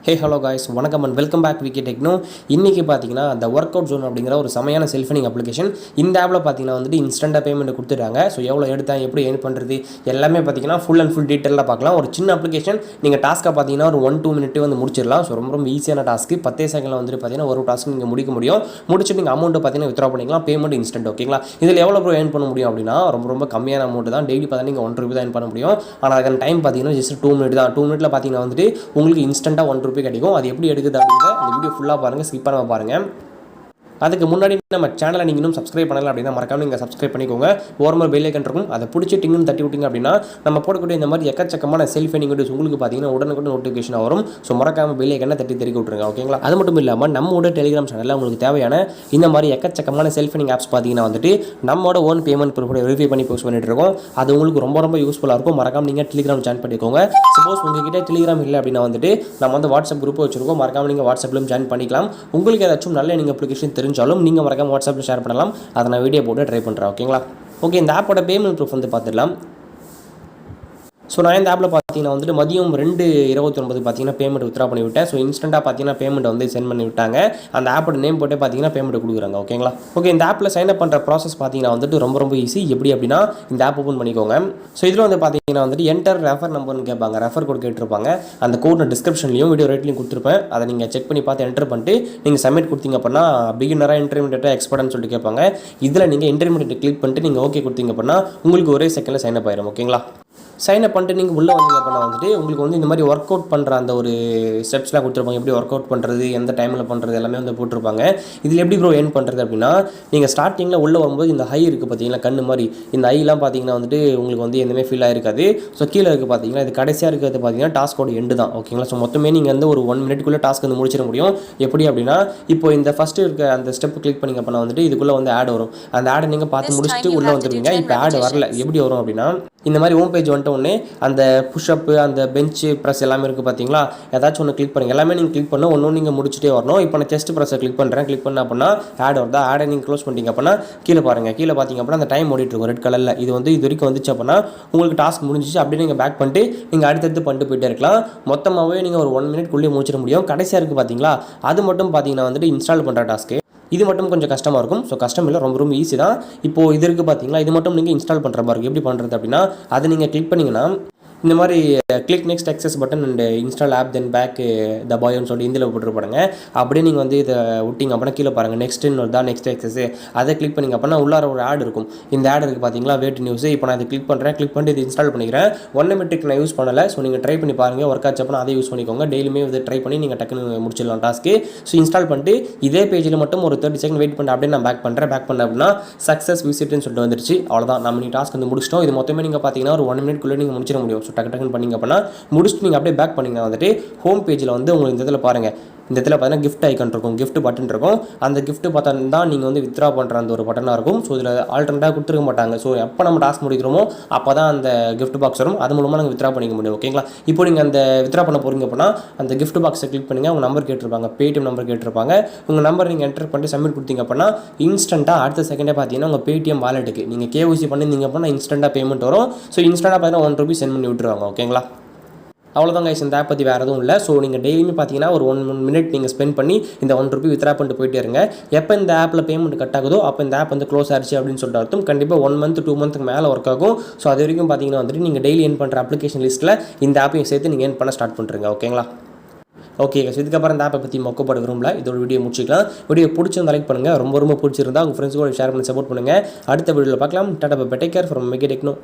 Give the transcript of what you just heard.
ஹே hello guys, வணக்கம் and welcome back Vicky Techno. இன்றைக்கி பார்த்தீங்கன்னா அந்த ஒர்க் அவுட் ஜோன் அப்படிங்கிற ஒரு செமையான செல்ஃபனிங் அப்ளிகேஷன். இந்த ஆப்பில் பார்த்தீங்கன்னா வந்துட்டு இன்ஸ்டண்ட்டாக பேமெண்ட் கொடுத்துட்டாங்க. ஸோ எவ்வளோ எடுத்தேன், எப்படி ஏர்ன் பண்ணுறது, எல்லாமே பார்த்தீங்கன்னா ஃபுல் டீட்டெயிலாக பார்க்கலாம். ஒரு சின்ன அப்ளிகேஷன், நீங்கள் டாஸ்க்காக பார்த்தீங்கன்னா ஒரு 1-2 மினிட் வந்து முடிச்சிடலாம். ஸோ ரொம்ப ஈஸியான டாஸ்க்கு. 10 செகண்டில் வந்துட்டு பார்த்தீங்கன்னா ஒரு டாஸ்க் நீங்கள் முடிக்க முடியும். முடிச்சுட்டு நீங்கள் அமௌண்ட்டு பார்த்தீங்கன்னா வித்ரா பண்ணிக்கலாம். Payment instant. ஓகேங்களா? இதில் எவ்வளோ ஏர்ன் பண்ண முடியும் அப்படின்னா ரொம்ப கம்மியான அமௌண்ட் தான். டெய்லி பார்த்தீங்கன்னா நீங்கள் ₹1 தான் ஏர்ன் பண்ண முடியும். ஆனால் அதுக்கான டைம் பார்த்தீங்கன்னா ஜஸ்ட் 2 மினிட் தான். 2 மினிட்ல பார்த்தீங்கன்னா வந்துட்டு உங்களுக்கு இன்ஸ்டன்ட்டாக ₹1 கிடைக்கும். அது எப்படி எடுக்குது அப்படிங்கிற இந்த வீடியோ ஃபுல்லாக பாருங்கள், ஸ்கிப் பண்ணாமல் பாருங்கள். அதுக்கு முன்னாடி நம்ம சேனலை நீங்கள் இன்னும் சப்ஸ்கிரைப் பண்ணல அப்படின்னா மறக்காம நீங்கள் சப்ஸ்கிரைப் பண்ணிக்கோங்க. ஓரமாக பெல் ஐக்கன் இருக்கும், அதை பிடிச்சி டிங்குன்னு தட்டி விட்டிங்க அப்படின்னா நம்ம போடக்கூடிய இந்த மாதிரி எக்கச்சக்கமான செல்ஃப் ஏர்னிங் வீடியோஸ் உங்களுக்கு பார்த்தீங்கன்னா உடனுக்குடன் நோட்டிஃபிகேஷன் வரும். ஸோ மறக்காம பெல் ஐக்கனை தட்டி தெரிவிக்க விட்டுருங்க. ஓகேங்களா? அது மட்டும் இல்லாமல் நம்மளோட டெலிகிராம் சேனலில் உங்களுக்கு தேவையான இந்த மாதிரி எக்கச்சக்கமான செல்ஃப் ஏர்னிங் ஆப்ஸ் பார்த்தீங்கன்னா வந்துட்டு நம்மளோட ஓன் பேமெண்ட் ப்ரூஃப் வெரிஃபை பண்ணி போஸ்ட் பண்ணிட்டு இருக்கோம். அது உங்களுக்கு ரொம்ப யூஸ்ஃபுல்லாக இருக்கும். மறக்காம நீங்கள் டெலிகிராம் ஜாயின் பண்ணிக்கோங்க. சப்போஸ் உங்ககிட்ட டெலிகிராம் இல்லை அப்படின்னா வந்துட்டு நம்ம வந்து வாட்ஸ்அப் குரூப் வச்சிருக்கோம். மறக்காம நீங்கள் வாட்ஸ்அப்லையும் ஜாயின் பண்ணிக்கலாம். உங்களுக்கு ஏதாச்சும் நல்ல நீங்கள் அப்ளிகேஷன் தெரிஞ்சாலும் நீங்கள் மறக்காம வாட்ஸ்அப்பில் ஷேர் பண்ணலாம். அதை நான் வீடியோ போட்டு ட்ரை பண்ணுறேன். ஓகேங்களா? ஓகே, இந்த ஆப்போட பேமெண்ட் ப்ரூஃப் வந்து பார்த்துடலாம். ஸோ நான் இந்த ஆப்பில் பார்த்தீங்கன்னா வந்துட்டு மதியம் 2:29 பார்த்தீங்கன்னா பேமெண்ட் வித்ரா பண்ணி விட்டேன். ஸோ இன்ஸ்டண்ட்டாக பார்த்தீங்கன்னா பேமெண்ட் வந்து சென்ட் பண்ணி விட்டாங்க. அந்த ஆப்போட நேம் போட்டு பார்த்தீங்கன்னா பேமெண்ட் கொடுக்குறாங்க. ஓகேங்களா? ஓகே, இந்த ஆப்பில் சைன் அப் பண்ணுற ப்ராசஸ் பார்த்தீங்கன்னா வந்துட்டு ரொம்ப ஈஸி. எப்படி அப்படின்னா இந்த ஆப் ஓப்பன் பண்ணிக்கோங்க. ஸோ இதில் வந்து பார்த்தீங்கன்னா வந்துட்டு என்டர் ரெஃபர் நம்பர்னு கேட்பாங்க. ரெஃபர் கோட் கேட்டிருப்பாங்க. அந்த கோட் நான் டிஸ்கிரிப்ஷன்லையும் வீடியோ ரேட்லையும் கொடுத்துருப்பேன். அதை நீங்கள் செக் பண்ணி பார்த்து என்டர் பண்ணிட்டு நீங்கள் சப்மிட் கொடுத்தீங்க அப்படின்னா பிகினராக இன்டர்மீடியட்டாக எக்ஸ்பர்ட்னு சொல்லிட்டு கேட்பாங்க. இதில் நீங்கள் இன்டர்மீடியட் கிளிக் பண்ணிட்டு நீங்கள் ஓகே கொடுத்தீங்க அப்படின்னா உங்களுக்கு ஒரே செகண்டில் சைன் அப் ஆயிடும். ஓகேங்களா? சைன் அப் பண்ணிட்டு நீங்கள் உள்ளே வந்தீங்க அப்படின்னா வந்துட்டு உங்களுக்கு வந்து இந்த மாதிரி ஒர்க் அவுட் பண்ணுற அந்த ஒரு ஸ்டெப்ஸ்லாம் கொடுத்துருப்பாங்க. எப்படி ஒர்க் அவுட் பண்ணுறது, எந்த டைமில் பண்ணுறது எல்லாமே வந்து போட்டிருப்பாங்க. இதில் எப்படி ஏர்ன் பண்ணுறது அப்படின்னா நீங்கள் ஸ்டார்டிங்கில் உள்ளே வரும்போது இந்த ஹை இருக்குது பார்த்தீங்களா, கண்ணு மாதிரி. இந்த ஐலாம் பார்த்தீங்கன்னா வந்துட்டு உங்களுக்கு வந்து எதுவுமே ஃபீல் ஆகிருக்காது. ஸோ கீழே இருக்குது பார்த்தீங்கன்னா, இது கடைசியாக இருக்கிறது பார்த்தீங்கன்னா டாஸ்கோட எண்டு தான். ஓகேங்களா? ஸோ மொத்தமே நீங்கள் வந்து ஒரு 1 மினிட்குள்ளே டாஸ்க் வந்து முடிச்சிட முடியும். எப்படி அப்படின்னா இப்போ இந்த ஃபஸ்ட்டு இருக்க அந்த ஸ்டெப் கிளிக் பண்ணிங்க அப்படின்னா வந்துட்டு இதுக்குள்ளே வந்து ஆட் வரும். அந்த ஆடை நீங்கள் பார்த்து முடிச்சுட்டு உள்ளே வந்துடுவீங்க. இப்போ ஆட் வரல, எப்படி வரும் அப்படின்னா இந்த மாதிரி ஹோம் பேஜ் வந்துட்டு உடனே அந்த புஷ்அப்பு, அந்த பெஞ்சு ப்ரெஸ் எல்லாமே இருக்குது பார்த்தீங்களா, ஏதாச்சும் ஒன்று கிளிக் பண்ணுங்கள். எல்லாமே நீங்கள் கிளிக் பண்ண ஒன்று நீங்கள் முடிச்சுட்டே வரணும். இப்போ நான் செஸ்ட் ப்ரெஸ்ஸை கிளிக் பண்ணுறேன். கிளிக் பண்ண அப்படின்னா ஆட் வருதா, ஆடை நீங்கள் க்ளோஸ் பண்ணிட்டீங்க அப்படின்னா கீழே பாருங்கள். கீழே பார்த்தீங்க அப்படின்னா அந்த டைம் ஓடிட்டு இருக்கும் ரெட் கலரில். இது வந்து இது வரைக்கும் வந்துச்சு அப்படின்னா உங்களுக்கு டாஸ்க் முடிஞ்சிச்சு. அப்படியே நீங்கள் பேக் பண்ணிட்டு நீங்கள் அடுத்தடுத்து பண்ணிட்டு போயிட்டே இருக்கலாம். மொத்தமாகவே நீங்கள் ஒரு 1 மினிட்குள்ளேயே முடிச்சிட முடியும். கடைசியாக இருக்குது பார்த்தீங்களா, அது மட்டும் பார்த்தீங்கன்னா வந்துட்டு இன்ஸ்டால் பண்ணுற டாஸ்க்கு. இது மட்டும் கொஞ்சம் கஷ்டமாக இருக்கும். ஸோ கஷ்டம் இல்லை, ரொம்ப ஈஸி தான். இப்போது இது இருக்குது பார்த்தீங்களா, இது மட்டும் நீங்கள் இன்ஸ்டால் பண்ணுற மாதிரி எப்படி பண்ணுறது அப்படின்னா அதை நீங்கள் கிளிக் பண்ணிங்கன்னா இந்த மாதிரி click next access button and install app then back the பாயோன்னு சொல்லி இந்தியில் போட்டுருப்பாங்க. அப்படியே நீங்கள் வந்து இதை விட்டிங்க அப்படின்னா கீழே பாருங்கள் நெக்ஸ்ட்டுன்னு தான், நெக்ஸ்ட் அக்சஸ். அதை கிளிக் பண்ணிங்க அப்படின்னா உள்ளார ஒரு ஆட் இருக்கும். இந்த ஆட் இருக்குது பார்த்தீங்களா, வெயிட் நியூஸ். இப்போ நான் இதை கிளிக் பண்ணுறேன். கிளிக் பண்ணிட்டு இது இன்ஸ்டால் பண்ணிக்கிறேன். 1 மெட்ரிக் நான் யூஸ் பண்ணலை. ஸோ நீங்கள் ட்ரை பண்ணி பாருங்கள். ஒர்க் ஆச்சு அப்படின்னா அதை யூஸ் பண்ணிக்கோங்க. டெய்லியுமே இதை ட்ரை பண்ணி நீங்கள் டக்குன்னு முடிச்சிடலாம் டாஸ்க்கு. ஸோ இன்ஸ்டால் பண்ணிட்டு இதே பேஜில் மட்டும் ஒரு 30 செகண்ட் வெயிட் பண்ணிட்டு அப்படியே நான் பேக் பண்ணுறேன். பேக் பண்ண அப்படின்னா சக்ஸஸ் விசிட்னு சொல்லிட்டு வந்துருச்சு. அவ்வளோதான், நம்ம நீ டாஸ்க் வந்து முடிச்சிட்டோம். இது மொத்தமே நீங்கள் பார்த்தீங்கன்னா ஒரு 1 மினிட்குள்ளே நீங்கள் முடிச்சிட முடியும். ஸோ டக்குன்னு பண்ணிங்க அப்படின்னா முடிச்சுட்டு நீங்கள் அப்படியே பேக் பண்ணிங்கன்னா வந்துட்டு ஹோம் பேஜில் வந்து உங்களுக்கு இந்த இதில் பாருங்கள், இந்த இடத்துல பார்த்தீங்கன்னா கிஃப்ட் ஐக்கன் இருக்கும், கிஃப்ட் பட்டன் இருக்கும். அந்த கிஃப்ட் பட்டன் தான் நீங்கள் வந்து வித்ரா பண்ணுற அந்த ஒரு பட்டனாக இருக்கும். ஸோ இதில் ஆல்டர்னேட்டாக கொடுத்துருக்க மாட்டாங்க. ஸோ எப்போ நம்ம டாஸ்க் முடிக்கிறோமோ அப்போ தான் அந்த கிஃப்ட் பாக்ஸ் வரும். அது மூலமாக நாங்கள் வித்ரா பண்ணிக்க முடியும். ஓகேங்களா? இப்போ நீங்கள் அந்த வித்ரா பண்ண போகிறீங்க அப்படின்னா அந்த கிஃப்ட் பாக்ஸை கிளிக் பண்ணிங்க. உங்கள் நம்பர் கேட்டிருப்பாங்க, பேடிஎம் நம்பர் கேட்டிருப்பாங்க. உங்கள் நம்பர் நீங்கள் என்டர் பண்ணிட்டு சப்மிட் கொடுத்தீங்க அப்படின்னா இன்ஸ்டண்ட்டாக அடுத்த செகண்டே பார்த்தீங்கன்னா உங்கள் பேடிஎம் வாலெட்டுக்கு நீங்கள் கேஒய்சி பண்ணியிருந்தீங்க அப்படின்னா இன்ஸ்டண்ட்டாக பேமெண்ட் வரும். ஸோ இன்ஸ்டண்ட்டாக பார்த்தீங்கன்னா ₹1 சென்ட் பண்ணி விட்டுருவாங்க. ஓகேங்களா? அவ்வளோதான் கைஸ், இந்த ஆப் பற்றி வேறு எதுவும் இல்லை. ஸோ நீங்கள் டெய்லியுமே பார்த்தீங்கன்னா ஒரு 1 மினிட் நீங்கள் ஸ்பெண்ட் பண்ணி இந்த ₹1 வித்ரா பண்ணிட்டு போயிட்டே இருங்க. எப்போ இந்த ஆப்பில் பேமெண்ட் கட் ஆகுதோ அப்போ இந்த ஆப் வந்து க்ளோஸ் ஆயிடுச்சு அப்படின்னு சொல்லிட்டு அர்த்தம். கண்டிப்பாக 1 மந்த் 2 மந்த்துக்கு மேலே ஒர்க் ஆகும். ஸோ அது வரைக்கும் பார்த்தீங்கன்னா வந்துட்டு நீங்கள் டெய்லி ஏர்ன் பண்ணுற அப்ளிகேஷன் லிஸ்ட்டில் இந்த ஆப்பையும் சேர்த்து நீங்கள் ஏர்ன் பண்ண ஸ்டார்ட் பண்ணுறீங்க. ஓகேங்களா? ஓகே கைஸ், இதுக்கப்புறம் இந்த ஆப்பை பற்றி மொக்கப்பட விரும்பல. இதோட வீடியோ முடிச்சிக்கலாம். வீடியோ பிடிச்சிருந்தா லைக் பண்ணுங்கள். ரொம்ப பிடிச்சிருந்தா உங்கள் ஃப்ரெண்ட்ஸ் கூட ஷேர் பண்ணி சப்போர்ட் பண்ணுங்கள். அடுத்த வீடியோவில் பார்க்கலாம். Tata bye bye. Take care from Vicky techno.